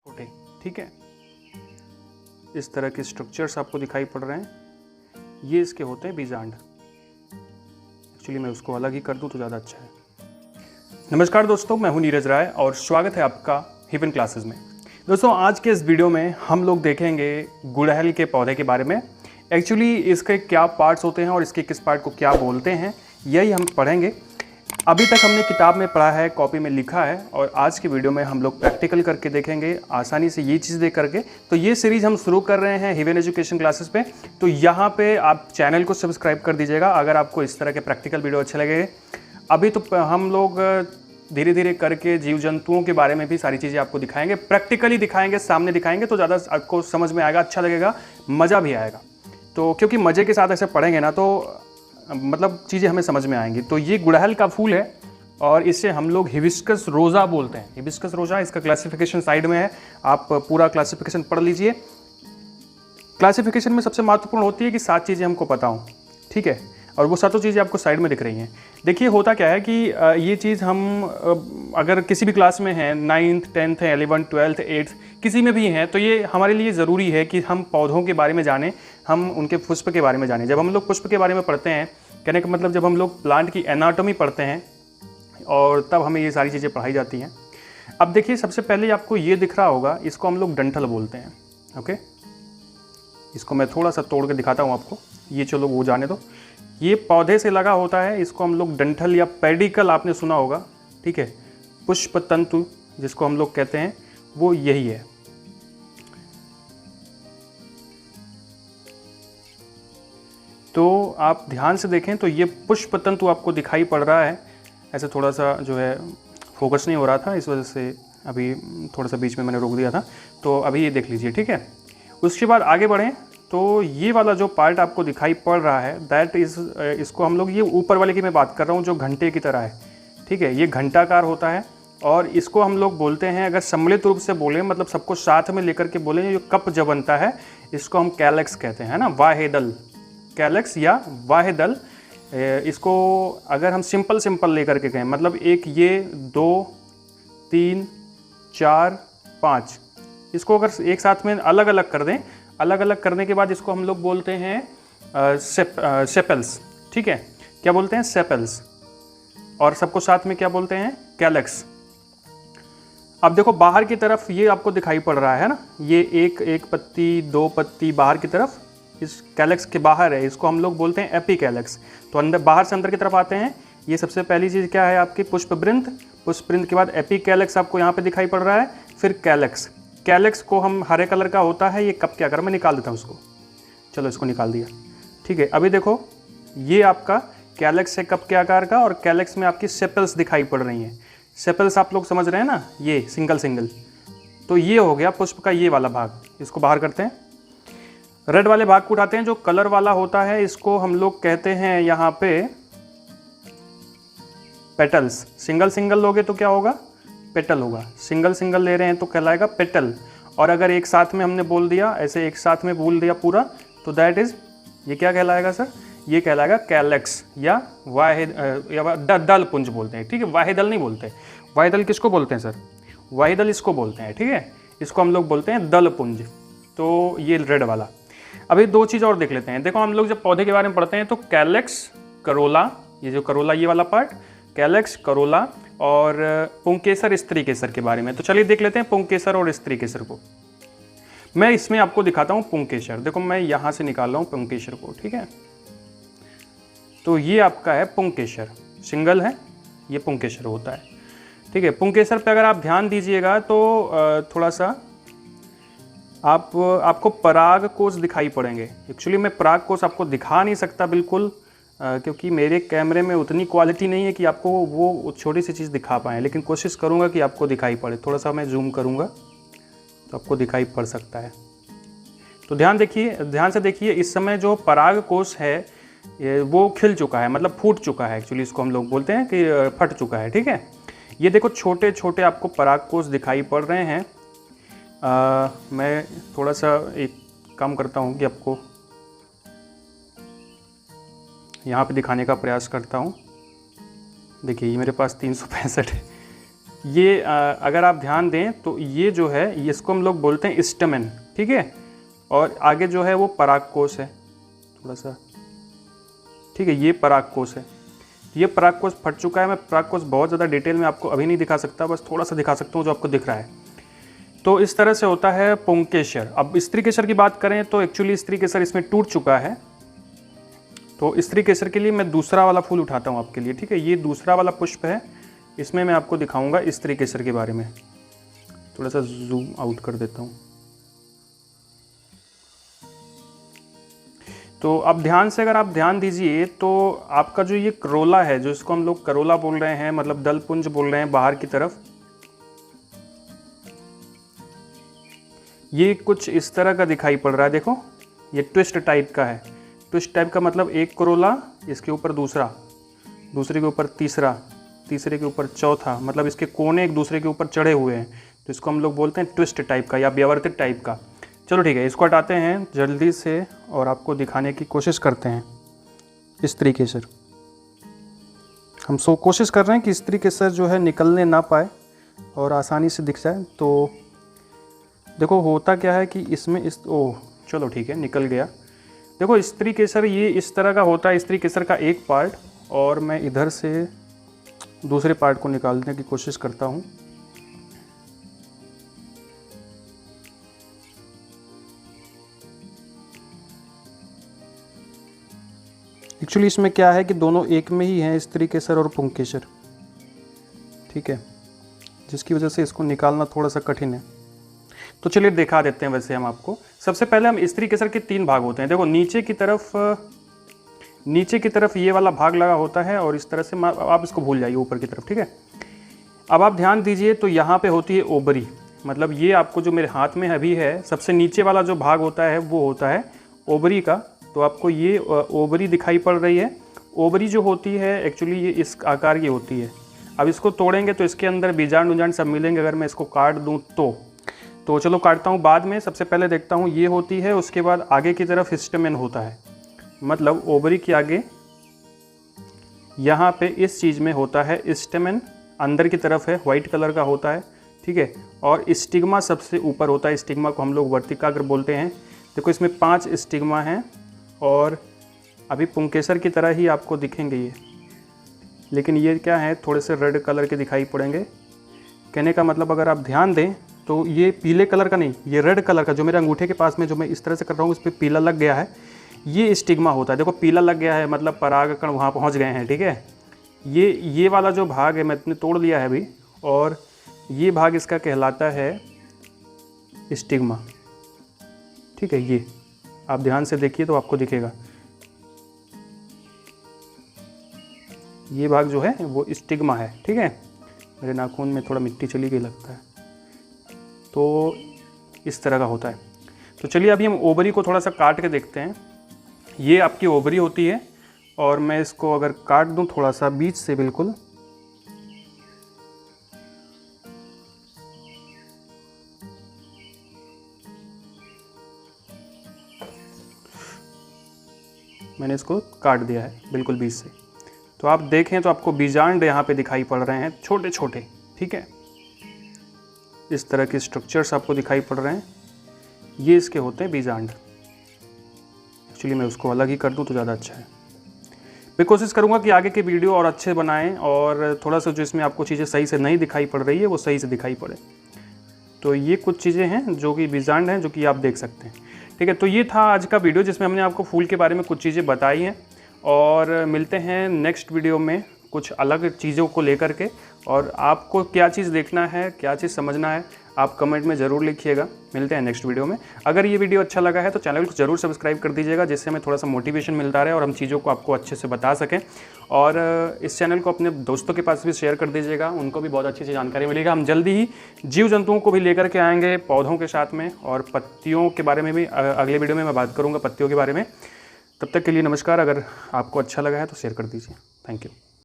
छोटे, ठीक है। इस तरह के स्ट्रक्चर्स आपको दिखाई पड़ रहे हैं, ये इसके होते हैं बीजांड। एक्चुअली मैं उसको अलग ही कर दूं तो ज़्यादा अच्छा है। नमस्कार दोस्तों, मैं हूं नीरज राय और स्वागत है आपका हिवन क्लासेस में। दोस्तों आज के इस वीडियो में हम लोग देखेंगे गुड़हल के पौधे के बारे में। एक्चुअली इसके क्या पार्ट्स होते हैं और इसके किस पार्ट को क्या बोलते हैं, यही हम पढ़ेंगे। अभी तक हमने किताब में पढ़ा है, कॉपी में लिखा है, और आज की वीडियो में हम लोग प्रैक्टिकल करके देखेंगे, आसानी से ये चीज़ देख करके। तो ये सीरीज़ हम शुरू कर रहे हैं हिवन एजुकेशन क्लासेस पे। तो यहाँ पे आप चैनल को सब्सक्राइब कर दीजिएगा अगर आपको इस तरह के प्रैक्टिकल वीडियो अच्छे लगे। अभी तो हम लोग धीरे धीरे करके जीव जंतुओं के बारे में भी सारी चीज़ें आपको दिखाएंगे, प्रैक्टिकली दिखाएंगे, सामने दिखाएंगे, तो ज़्यादा आपको समझ में आएगा, अच्छा लगेगा, मज़ा भी आएगा। तो क्योंकि मज़े के साथ ऐसे पढ़ेंगे ना तो मतलब चीज़ें हमें समझ में आएंगी। तो ये गुड़हल का फूल है और इसे हम लोग हिबिस्कस रोज़ा बोलते हैं। हिबिस्कस रोज़ा, इसका क्लासिफिकेशन साइड में है, आप पूरा क्लासिफिकेशन पढ़ लीजिए। क्लासिफिकेशन में सबसे महत्वपूर्ण होती है कि 7 चीज़ें हमको पता हों, ठीक है, और वो 7 चीज़ें आपको साइड में दिख रही हैं। देखिए होता क्या है कि ये चीज़ हम अगर किसी भी क्लास में हैं, 9th 10th 11th 12th 8th किसी में भी हैं, तो ये हमारे लिए ज़रूरी है कि हम पौधों के बारे में जानें, हम उनके पुष्प के बारे में जानें। जब हम लोग पुष्प के बारे में पढ़ते हैं, कहने का मतलब जब हम लोग प्लांट की एनाटॉमी पढ़ते हैं और तब हमें ये सारी चीज़ें पढ़ाई जाती हैं। अब देखिए सबसे पहले आपको ये दिख रहा होगा, इसको हम लोग डंठल बोलते हैं। ओके, इसको मैं थोड़ा सा तोड़ के दिखाता हूँ आपको, ये चलो वो जाने दो। ये पौधे से लगा होता है, इसको हम लोग डंठल या पेडिकल आपने सुना होगा, ठीक है। पुष्प तंतु जिसको हम लोग कहते हैं वो यही है। तो आप ध्यान से देखें तो ये पुष्प तंतु आपको दिखाई पड़ रहा है। ऐसे थोड़ा सा जो है फोकस नहीं हो रहा था, इस वजह से अभी थोड़ा सा बीच में मैंने रोक दिया था। तो अभी ये देख लीजिए, ठीक है। उसके बाद आगे बढ़ें तो ये वाला जो पार्ट आपको दिखाई पड़ रहा है, दैट इज़, इसको हम लोग, ये ऊपर वाले की मैं बात कर रहा हूँ जो घंटे की तरह है, ठीक है। ये घंटाकार होता है और इसको हम लोग बोलते हैं, अगर सम्मिलित रूप से बोलें, मतलब सबको साथ में लेकर के बोलें, जो कप जब बनता है इसको हम कैलेक्स कहते हैं, है ना, वाहेदल, कैलेक्स या वाहेदल। इसको अगर हम सिंपल लेकर के कहें, मतलब एक ये 2 3 4 5, इसको अगर एक साथ में अलग अलग कर दें, अलग अलग करने के बाद इसको हम लोग बोलते हैं सेपल्स, ठीक है। क्या बोलते हैं? सेपल्स। और सबको साथ में क्या बोलते हैं? कैलेक्स। अब देखो बाहर की तरफ ये आपको दिखाई पड़ रहा है ना, ये एक पत्ती, 2 पत्ती बाहर की तरफ, इस कैलेक्स के बाहर है, इसको हम लोग बोलते हैं एपीकैलेक्स। तो अंदर, बाहर से अंदर की तरफ आते हैं, ये सबसे पहली चीज़ क्या है आपकी? पुष्पवृंत। पुष्पवृंत के बाद एपीकैलेक्स आपको यहाँ पे दिखाई पड़ रहा है, फिर कैलेक्स। कैलेक्स को हम हरे कलर का होता है, ये कब क्या कर, मैं निकाल देता हूँ उसको, चलो इसको निकाल दिया, ठीक है। अभी देखो ये आपका कैलेक्स है कप के आकार का, और कैलेक्स में आपकी सेपल्स दिखाई पड़ रही हैं। सेपल्स आप लोग समझ रहे हैं ना, ये सिंगल। तो ये हो गया पुष्प का ये वाला भाग, इसको बाहर करते हैं। रेड वाले भाग को उठाते हैं, जो कलर वाला होता है इसको हम लोग कहते हैं यहाँ पे पेटल्स। सिंगल लोगे तो क्या होगा? पेटल होगा। सिंगल ले रहे हैं तो कहलाएगा पेटल। और अगर एक साथ में हमने बोल दिया, ऐसे एक साथ में बोल दिया पूरा, तो दैट इज, ये क्या कहलाएगा सर? ये कहलाएगा कैलेक्स या वाहिद या दल पुंज बोलते हैं, ठीक है। वाहिदल नहीं बोलते। वाहिदल किसको बोलते हैं सर? वाहिदल इसको बोलते हैं, ठीक है। इसको हम लोग बोलते हैं दल पुंज। तो ये रेड वाला। अभी 2 चीज़ और देख लेते हैं। देखो हम लोग जब पौधे के बारे में पढ़ते हैं तो कैलेक्स, करोला, ये जो करोला ये वाला पार्ट, कैलेक्स, करोला और पुंकेसर, स्त्री केसर के बारे में। तो चलिए देख लेते हैं पुंकेसर और स्त्री केसर को। मैं इसमें आपको दिखाता हूँ पुंकेसर। देखो मैं यहाँ से निकाल रहा हूँ पुंकेसर को, ठीक है। तो ये आपका है पुंकेसर, सिंगल है, ये पुंकेसर होता है, ठीक है। पुंकेसर पे अगर आप ध्यान दीजिएगा तो थोड़ा सा आपको पराग कोश दिखाई पड़ेंगे। एक्चुअली मैं पराग कोश आपको दिखा नहीं सकता बिल्कुल, क्योंकि मेरे कैमरे में उतनी क्वालिटी नहीं है कि आपको वो छोटी सी चीज़ दिखा पाएँ, लेकिन कोशिश करूँगा कि आपको दिखाई पड़े। थोड़ा सा मैं जूम करूँगा तो आपको दिखाई पड़ सकता है। तो ध्यान से देखिए, इस समय जो पराग कोश है वो खिल चुका है, मतलब फूट चुका है। एक्चुअली इसको हम लोग बोलते हैं कि फट चुका है, ठीक है। ये देखो छोटे छोटे आपको पराग कोश दिखाई पड़ रहे हैं। मैं थोड़ा सा एक काम करता हूँ कि आपको यहाँ पे दिखाने का प्रयास करता हूँ। देखिए ये मेरे पास 365 है, ये अगर आप ध्यान दें तो ये जो है इसको हम लोग बोलते हैं स्टमेन, ठीक है। और आगे जो है वो परागकोश है, थोड़ा सा, ठीक है, ये परागकोश है। ये परागकोश फट चुका है। मैं परागकोश बहुत ज़्यादा डिटेल में आपको अभी नहीं दिखा सकता, बस थोड़ा सा दिखा सकता हूँ जो आपको दिख रहा है। तो इस तरह से होता है पुंकेसर। अब स्त्री केसर की बात करें तो एक्चुअली स्त्री केसर इसमें टूट चुका है। तो स्त्री केसर के लिए मैं दूसरा वाला फूल उठाता हूँ आपके लिए, ठीक है। ये दूसरा वाला पुष्प है, इसमें मैं आपको दिखाऊंगा स्त्री केसर के बारे में। थोड़ा सा जूम आउट कर देता हूँ। तो अब ध्यान से अगर आप ध्यान दीजिए तो आपका जो ये करोला है, जो इसको हम लोग करोला बोल रहे हैं, मतलब दलपुंज बोल रहे हैं बाहर की तरफ, ये कुछ इस तरह का दिखाई पड़ रहा है। देखो ये ट्विस्ट टाइप का है। ट्विस्ट टाइप का मतलब एक करोला, इसके ऊपर दूसरा, दूसरे के ऊपर तीसरा, तीसरे के ऊपर चौथा, मतलब इसके कोने एक दूसरे के ऊपर चढ़े हुए हैं। तो इसको हम लोग बोलते हैं ट्विस्ट टाइप का या व्यवर्तित टाइप का। चलो ठीक है, इसको हटाते हैं जल्दी से और आपको दिखाने की कोशिश करते हैं स्त्री केसर। हम कोशिश कर रहे हैं कि स्त्री केसर जो है निकलने ना पाए और आसानी से दिख जाए। तो देखो होता क्या है कि इसमें चलो ठीक है, निकल गया। देखो स्त्री केसर ये इस तरह का होता है, स्त्री केसर का एक पार्ट, और मैं इधर से दूसरे पार्ट को निकालने की कोशिश करता हूँ। एक्चुअली इसमें क्या है कि दोनों एक में ही हैं, स्त्री केसर और पुंकेसर, ठीक है, जिसकी वजह से इसको निकालना थोड़ा सा कठिन है। तो चलिए दिखा देते हैं वैसे हम आपको। सबसे पहले हम स्त्री केसर के 3 भाग होते हैं। देखो नीचे की तरफ ये वाला भाग लगा होता है और इस तरह से आप इसको भूल जाइए ऊपर की तरफ, ठीक है। अब आप ध्यान दीजिए तो यहाँ पे होती है ओबरी, मतलब ये आपको जो मेरे हाथ में अभी है, सबसे नीचे वाला जो भाग होता है वो होता है ओबरी का। तो आपको ये ओबरी दिखाई पड़ रही है। ओबरी जो होती है एक्चुअली ये इस आकार की होती है। अब इसको तोड़ेंगे तो इसके अंदर बीजांड उजांड सब मिलेंगे। अगर मैं इसको काट दूँ तो चलो काटता हूँ बाद में। सबसे पहले देखता हूँ ये होती है, उसके बाद आगे की तरफ स्टेमेन होता है, मतलब ओबरी के आगे यहाँ पे इस चीज़ में होता है स्टेमेन, अंदर की तरफ है, वाइट कलर का होता है, ठीक है। और स्टिग्मा सबसे ऊपर होता है, स्टिग्मा को हम लोग वर्तिकाग्र बोलते हैं। देखो इसमें 5 स्टिग्मा हैं और अभी पुंकेसर की तरह ही आपको दिखेंगे ये, लेकिन ये क्या है, थोड़े से रेड कलर के दिखाई पड़ेंगे। कहने का मतलब अगर आप ध्यान दें तो ये पीले कलर का नहीं, ये रेड कलर का, जो मेरे अंगूठे के पास में जो मैं इस तरह से कर रहा हूँ इस पर पीला लग गया है, ये स्टिग्मा होता है। देखो पीला लग गया है मतलब परागकण वहाँ पहुँच गए हैं, ठीक है। ये वाला जो भाग है मैंने तोड़ लिया है अभी, और ये भाग इसका कहलाता है स्टिग्मा, ठीक है। ये आप ध्यान से देखिए तो आपको दिखेगा, ये भाग जो है वो स्टिग्मा है, ठीक है। मेरे नाखून में थोड़ा मिट्टी चली गई लगता है। तो इस तरह का होता है। तो चलिए अभी हम ओबरी को थोड़ा सा काट के देखते हैं। ये आपकी ओबरी होती है और मैं इसको अगर काट दूं थोड़ा सा बीच से, बिल्कुल मैंने इसको काट दिया है बिल्कुल बीच से। तो आप देखें तो आपको बीजांड यहाँ पे दिखाई पड़ रहे हैं छोटे छोटे, ठीक है। इस तरह के स्ट्रक्चर्स आपको दिखाई पड़ रहे हैं, ये इसके होते हैं बीजांड। एक्चुअली मैं उसको अलग ही कर दूं तो ज़्यादा अच्छा है। मैं कोशिश करूंगा कि आगे के वीडियो और अच्छे बनाएं और थोड़ा सा जो इसमें आपको चीज़ें सही से नहीं दिखाई पड़ रही है वो सही से दिखाई पड़े। तो ये कुछ चीज़ें हैं जो कि बीजांड हैं, जो कि आप देख सकते हैं, ठीक है। तो ये था आज का वीडियो जिसमें हमने आपको फूल के बारे में कुछ चीज़ें बताई हैं, और मिलते हैं नेक्स्ट वीडियो में कुछ अलग चीज़ों को लेकर के। और आपको क्या चीज़ देखना है, क्या चीज़ समझना है, आप कमेंट में ज़रूर लिखिएगा। मिलते हैं नेक्स्ट वीडियो में। अगर ये वीडियो अच्छा लगा है तो चैनल को ज़रूर सब्सक्राइब कर दीजिएगा, जिससे हमें थोड़ा सा मोटिवेशन मिलता रहे और हम चीज़ों को आपको अच्छे से बता सकें। और इस चैनल को अपने दोस्तों के पास भी शेयर कर दीजिएगा, उनको भी बहुत अच्छी सी जानकारी मिलेगा। हम जल्दी ही जीव जंतुओं को भी लेकर के आएंगे पौधों के साथ में, और पत्तियों के बारे में भी अगले वीडियो में मैं बात करूँगा, पत्तियों के बारे में। तब तक के लिए नमस्कार। अगर आपको अच्छा लगा है तो शेयर कर दीजिए। Thank you.